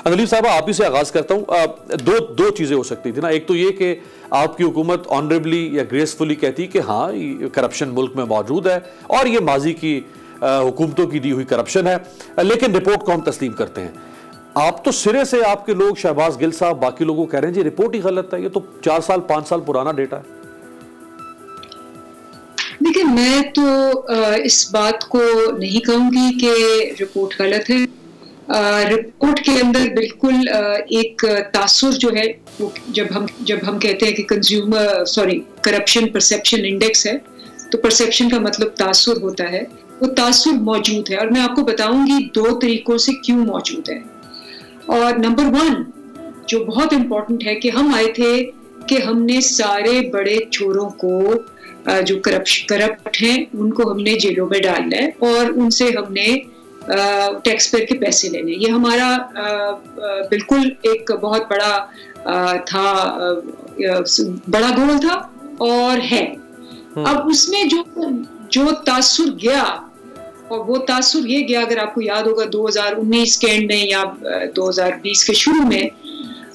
अनलीफ साहब, आप ही से आगाज करता हूं। दो चीजें हो सकती थी ना। एक तो ये कि आपकी हुकूमत ऑनरेबली या ग्रेसफुली कहती कि हाँ करप्शन मुल्क में मौजूद है और ये माजी की हुकूमतों की दी हुई करप्शन है, लेकिन रिपोर्ट को हम तस्लीम करते हैं। आप तो सिरे से, आपके लोग शहबाज गिल साहब बाकी लोगों कह रहे हैं जी रिपोर्ट ही गलत है, ये तो 4 साल 5 साल पुराना डेटा है। देखिए, मैं तो इस बात को नहीं कहूंगी कि रिपोर्ट गलत है। रिपोर्ट के अंदर बिल्कुल एक तासुर जो है, वो जब हम कहते हैं कि करप्शन परसेप्शन इंडेक्स है, तो परसेप्शन का मतलब तासुर होता है, वो तासुर मौजूद है। और मैं आपको बताऊंगी 2 तरीकों से क्यों मौजूद है। और नंबर 1 जो बहुत इम्पोर्टेंट है कि हम आए थे कि हमने सारे बड़े चोरों को जो करप्ट हैं उनको हमने जेलों में डालना है और उनसे हमने टैक्स पेयर के पैसे लेने। ये हमारा बिल्कुल एक बहुत बड़ा गोल था और है। अब उसमें जो तासुर गया, और वो तासुर ये गया, अगर आपको याद होगा 2019 के एंड में या 2020 के शुरू में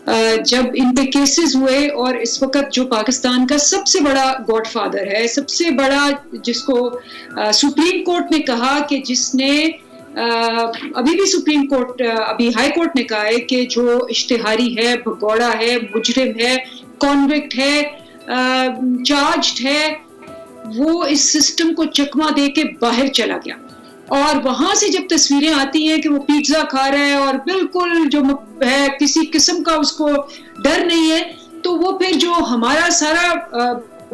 जब इन पे केसेस हुए, और इस वक्त जो पाकिस्तान का सबसे बड़ा गॉडफादर है, सबसे बड़ा जिसको सुप्रीम कोर्ट ने कहा कि जिसने अभी भी सुप्रीम कोर्ट, अभी हाई कोर्ट ने कहा है कि जो इश्तिहारी है, भगौड़ा है, मुजरिम है, कॉन्विक्ट है, चार्ज्ड है, वो इस सिस्टम को चकमा दे के बाहर चला गया। और वहां से जब तस्वीरें आती हैं कि वो पिज्जा खा रहा है और बिल्कुल जो है किसी किस्म का उसको डर नहीं है, तो वो फिर जो हमारा सारा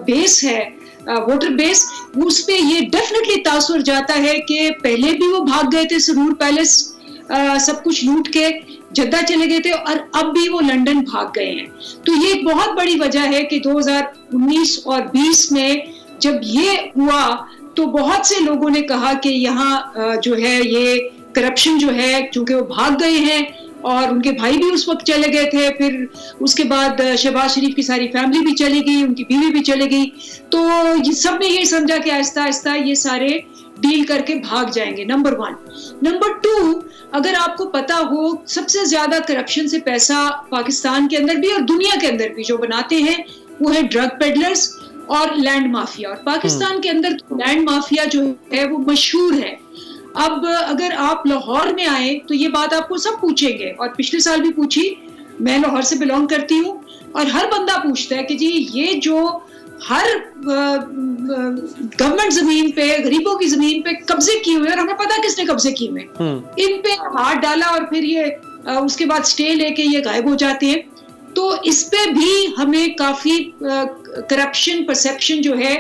बेस है, वोटर बेस, उस पे ये डेफिनेटली तासुर जाता है कि पहले भी वो भाग गए थे सरूर पैलेस, सब कुछ लूट के जद्दा चले गए थे, और अब भी वो लंदन भाग गए हैं। तो ये एक बहुत बड़ी वजह है कि 2019 और 20 में जब ये हुआ तो बहुत से लोगों ने कहा कि यहाँ जो है ये करप्शन जो है, क्योंकि वो भाग गए हैं और उनके भाई भी उस वक्त चले गए थे, फिर उसके बाद शहबाज शरीफ की सारी फैमिली भी चली गई, उनकी बीवी भी चली गई, तो सब ने ये समझा कि आहिस्ता आहिस्ता ये सारे डील करके भाग जाएंगे। नंबर 1। नंबर 2, अगर आपको पता हो, सबसे ज्यादा करप्शन से पैसा पाकिस्तान के अंदर भी और दुनिया के अंदर भी जो बनाते हैं वो है ड्रग पेडलर्स और लैंड माफिया। और पाकिस्तान के अंदर लैंड माफिया जो है वो मशहूर है। अब अगर आप लाहौर में आए तो ये बात आपको सब पूछेंगे, और पिछले साल भी पूछी। मैं लाहौर से बिलोंग करती हूँ और हर बंदा पूछता है कि जी ये जो हर गवर्नमेंट जमीन पे, गरीबों की जमीन पे कब्जे किए हुए, और हमें पता किसने कब्जे किए हुए, इन पे हाथ डाला और फिर ये उसके बाद स्टे लेके ये गायब हो जाते हैं। तो इस पे भी हमें काफी करप्शन परसेप्शन जो है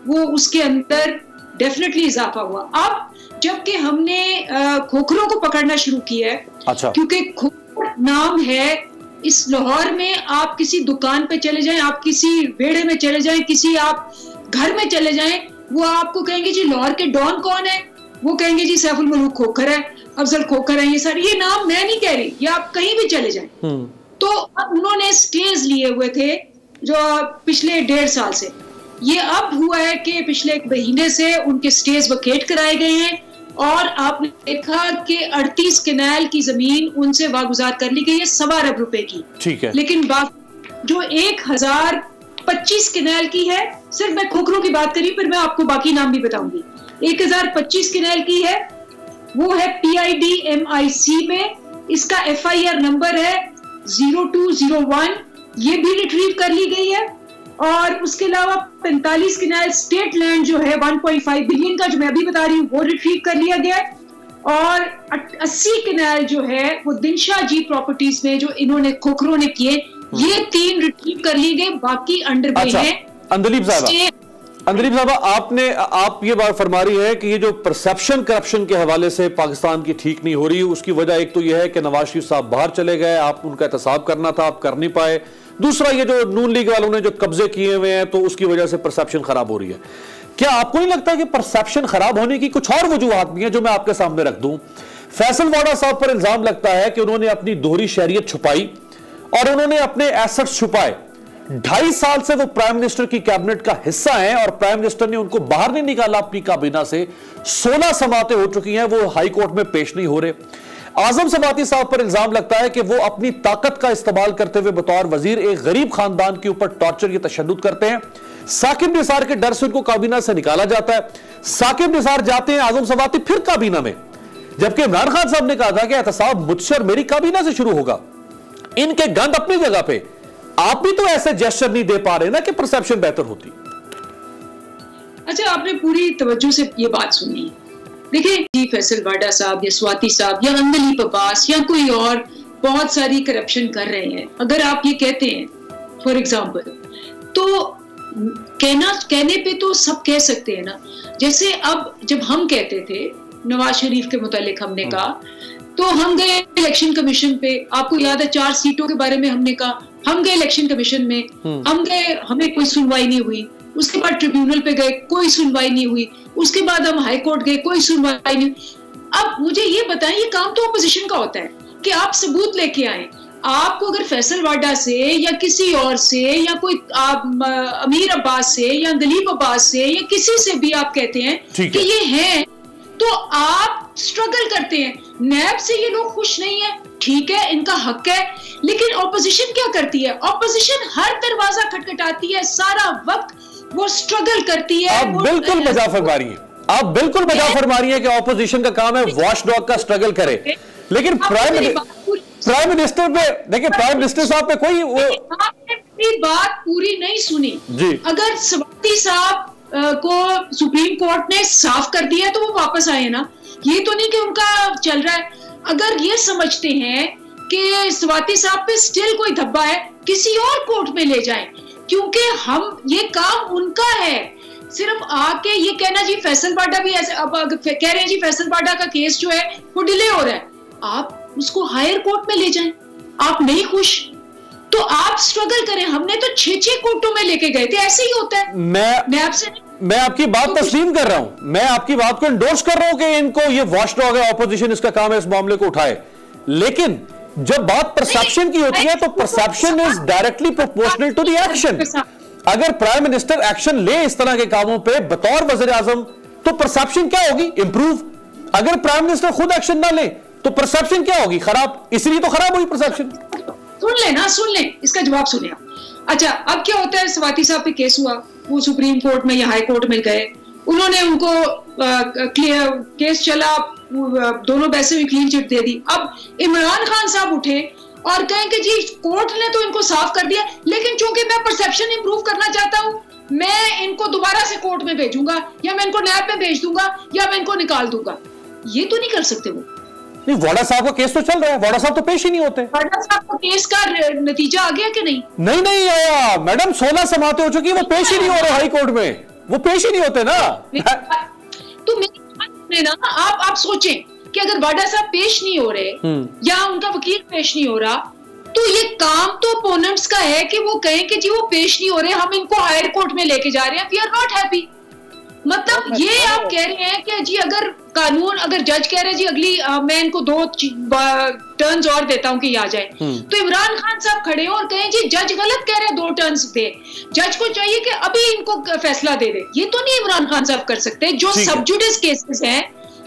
वो उसके अंदर डेफिनेटली इजाफा हुआ। अब जबकि हमने खोखरों को पकड़ना शुरू किया है, अच्छा, क्योंकि खोखर नाम है इस लाहौर में, आप किसी दुकान पे चले जाएं, आप किसी बेड़े में चले जाएं, किसी आप घर में चले जाएं, वो आपको कहेंगे जी लाहौर के डॉन कौन है, वो कहेंगे जी सैफुल मलूक खोखर है, अफजल खोखर है, ये सारे ये नाम मैं नहीं कह रही, ये आप कहीं भी चले जाएं। तो अब उन्होंने स्टेज लिए हुए थे जो पिछले 1.5 साल से, ये अब हुआ है कि पिछले 1 महीने से उनके स्टेज वकेट कराए गए हैं, और आपने देखा कि 38 कनाल की जमीन उनसे वागुजार कर ली गई है 1.25 अरब रुपए की। ठीक है। लेकिन जो 1025 कनाल की है, सिर्फ मैं खोखरों की बात करी, फिर मैं आपको बाकी नाम भी बताऊंगी। 1025 कनाल की है, वो है PIDMIC में, इसका FIR नंबर है 0201, ये भी रिट्रीव कर ली गई है। और उसके अलावा 45 कनाल स्टेट लैंड जो है 1.5 बिलियन का, जो मैं अभी बता रही हूँ, वो रिट्रीव कर लिया गया है। और 80 कनाल जो है वो दिनशाह जी प्रॉपर्टीज में जो इन्होंने खोखरों ने किए, ये 3 रिट्रीव कर लिए गए, बाकी अंडर पे हैं। अंदलीब साहबा, आप ये बात फरमा रही है कि ये जो परसेप्शन करप्शन के हवाले से पाकिस्तान की ठीक नहीं हो रही, उसकी वजह एक तो ये है कि नवाज शरीफ साहब बाहर चले गए, आप उनका एहतसाब करना था, आप कर नहीं पाए। दूसरा, ये जो नून लीग वालों ने जो कब्जे किए हुए हैं, तो उसकी वजह से परसेप्शन खराब हो रही है। क्या आपको नहीं लगता कि परसेप्शन खराब होने की कुछ और वजूहत भी हैं जो मैं आपके सामने रख दूं? फैसल वाडा साहब पर इल्जाम लगता है कि उन्होंने अपनी दोहरी शहरियत छुपाई और उन्होंने अपने एसेट्स छुपाए। 2.5 साल से वो प्राइम मिनिस्टर की कैबिनेट का हिस्सा हैं और प्राइम मिनिस्टर ने उनको बाहर नहीं निकाला अपनी काबीना से। 16 समातें हो चुकी हैं, वो हाई कोर्ट में पेश नहीं हो रहे। आजम सवाती साहब पर इल्जाम लगता है कि वो अपनी ताकत का इस्तेमाल करते हुए बतौर वजीर एक गरीब खानदान के ऊपर टॉर्चर या तशद्दुद करते हैं। साकिब निसार के डर से उनको काबीना से निकाला जाता है। साकिब निसार जाते हैं, आजम सवाती फिर काबीना में, जबकि इमरान खान साहब ने कहा था कि एहतसाब मुझसे और मेरी काबीना से शुरू होगा। इनके गंद अपनी जगह पे, आप भी तो ऐसे जेस्चर नहीं दे पा रहे ना कि परसेप्शन बेहतर होती। अच्छा, आपने पूरी तवज्जो से ये बात सुनी। देखिए जी, फैसल वाडा साहब या स्वाति साहब या अंदलीप अब्बास या कोई और बहुत सारी करप्शन कर रहे हैं, अगर आप ये कहते हैं फॉर एग्जाम्पल, तो कहने पे तो सब कह सकते हैं ना। जैसे अब जब हम कहते थे नवाज शरीफ के मुतालिक, हमने कहा तो हम गए इलेक्शन कमीशन पे, आपको याद है 4 सीटों के बारे में हमने कहा, हम गए इलेक्शन कमीशन में, हम गए, हमें कोई सुनवाई नहीं हुई। उसके बाद ट्रिब्यूनल पे गए, कोई सुनवाई नहीं हुई। उसके बाद हम हाई कोर्ट गए, कोई सुनवाई नहीं। अब मुझे ये बताएं, ये काम तो अपोजिशन का होता है कि आप सबूत लेके आए। आपको अगर फैसल वाडा से या किसी और से या कोई अमीर अब्बास से या अंदलीप अब्बास से या किसी से भी आप कहते हैं कि ये हैं, तो आप स्ट्रगल करते हैं। नैब से ये लोग खुश नहीं है, ठीक है, इनका हक है, लेकिन ऑपोजिशन क्या करती है? ऑपोजिशन हर दरवाजा खटखटाती है, सारा वक्त वो स्ट्रगल करती है। आप बिल्कुल बजा फरमा रही हैं, आप बिल्कुल बजा फरमा रही हैं कि ऑपोजिशन का काम है वॉचडॉग का स्ट्रगल करे, लेकिन प्राइम मिनिस्टर पे देखिए, प्राइम मिनिस्टर साहब पे कोई आपने मेरी बात पूरी नहीं सुनी जी। अगर स्वाति साहब को सुप्रीम कोर्ट ने साफ कर दिया तो वो वापस आए ना, ये तो नहीं कि उनका चल रहा है। अगर ये समझते हैं कि स्वाति साहब पे स्टिल कोई धब्बा है, किसी और कोर्ट में ले जाएं, क्योंकि हम ये काम उनका है। सिर्फ आके ये कहना जी फैसल वाडा भी ऐसे, अब कह रहे हैं जी फैसल वाडा का केस जो है वो डिले हो रहा है, आप उसको हायर कोर्ट में ले जाएं। आप नहीं खुश तो आप स्ट्रगल करें। हमने तो 6 कोर्टों में लेके गए थे, ऐसे ही होता है। मैं आपकी बात तस्लीम कर रहा हूं, मैं आपकी बात को एंडोर्स कर रहा हूं कि इनको ये वॉचडॉग है, ऑपोजिशन इसका काम है इस मामले को उठाए, लेकिन जब बात परसेप्शन की होती है तो perception is directly proportional to the action. अगर प्राइम मिनिस्टर एक्शन ले इस तरह के कामों पे बतौर वजीर आजम, तो परसेप्शन क्या होगी? इंप्रूव। अगर प्राइम मिनिस्टर खुद एक्शन ना ले तो परसेप्शन क्या होगी? खराब। इसलिए तो खराब हुई परसेप्शन। सुन ले, इसका जवाब सुने आप। अच्छा, अब क्या होता है, स्वाति साहब पे केस हुआ, वो सुप्रीम कोर्ट में या हाई कोर्ट में गए, उन्होंने उनको केस चला, दोनों वैसे भी क्लीन चिट दे दी। अब इमरान खान साहब उठे और कहें कि जी कोर्ट ने तो इनको साफ कर दिया, लेकिन चूंकि मैं परसेप्शन इंप्रूव करना चाहता हूं, मैं इनको दोबारा से कोर्ट में भेजूंगा, या मैं इनको नैब में भेज दूंगा, या मैं इनको निकाल दूंगा। ये तो नहीं कर सकते वो। नहीं, वाडा साहब का केस तो चल रहा है, वाडा साहब तो पेश ही नहीं होते। वाडा साहब का केस का नतीजा आ गया कि नहीं? नहीं आया मैडम, 16 समाते हो चुकी, वो पेश ही नहीं हो रहे हाई कोर्ट में, वो पेश ही नहीं होते ना। तो मेरी बात सुने ना, आप सोचें कि अगर वाडा साहब पेश नहीं हो रहे या उनका वकील पेश नहीं हो रहा, तो ये काम तो ओपोनेंट्स का है कि वो कहें कि जी वो पेश नहीं हो रहे, हम इनको हायर कोर्ट में लेके जा रहे हैं, वी आर नॉट हैप्पी। मतलब ये आप कह रहे हैं कि जी अगर कानून, अगर जज कह रहे हैं जी अगली मैं इनको 2 टर्न्स और देता हूं कि ये आ जाए, तो इमरान खान साहब खड़े हो और कहें जी जज गलत कह रहे हैं, 2 टर्न्स दे, जज को चाहिए कि अभी इनको फैसला दे दे। ये तो नहीं इमरान खान साहब कर सकते। जो सब जुडिस केसेस हैं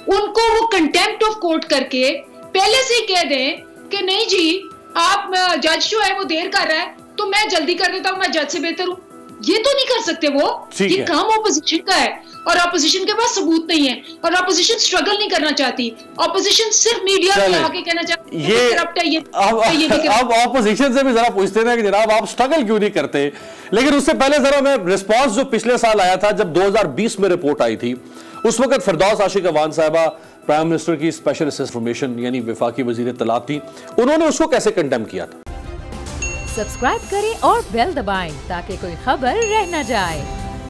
उनको वो कंटेम्प्ट ऑफ कोर्ट करके पहले से ही कह दें कि नहीं जी आप जज जो है वो देर कर रहा है, तो मैं जल्दी कर देता हूं, मैं जज से बेहतर हूं। ये तो नहीं कर सकते वो। ये काम ऑपोजिशन का है, और ऑपोजिशन के पास सबूत नहीं है, और ऑपोजिशन स्ट्रगल नहीं करना चाहती। ऑपोजिशन सिर्फ मीडिया में आके कहना चाहती है ये करप्ट है, ये अब ऑपोजिशन से भी जरा पूछते हैं कि जनाब आप स्ट्रगल क्यों नहीं करते। लेकिन उससे पहले जरा मैं रिस्पांस जो पिछले साल आया था, जब 2020 में रिपोर्ट आई थी, उस वक्त फिरदौस आशिक अवान साहिबा प्राइम मिनिस्टर की स्पेशल इंफॉर्मेशन यानी वफाकी वजीर इत्तलात थी, उन्होंने उसको कैसे कंडेम किया था। सब्सक्राइब करें और बेल दबाएं ताकि कोई खबर रह न जाए।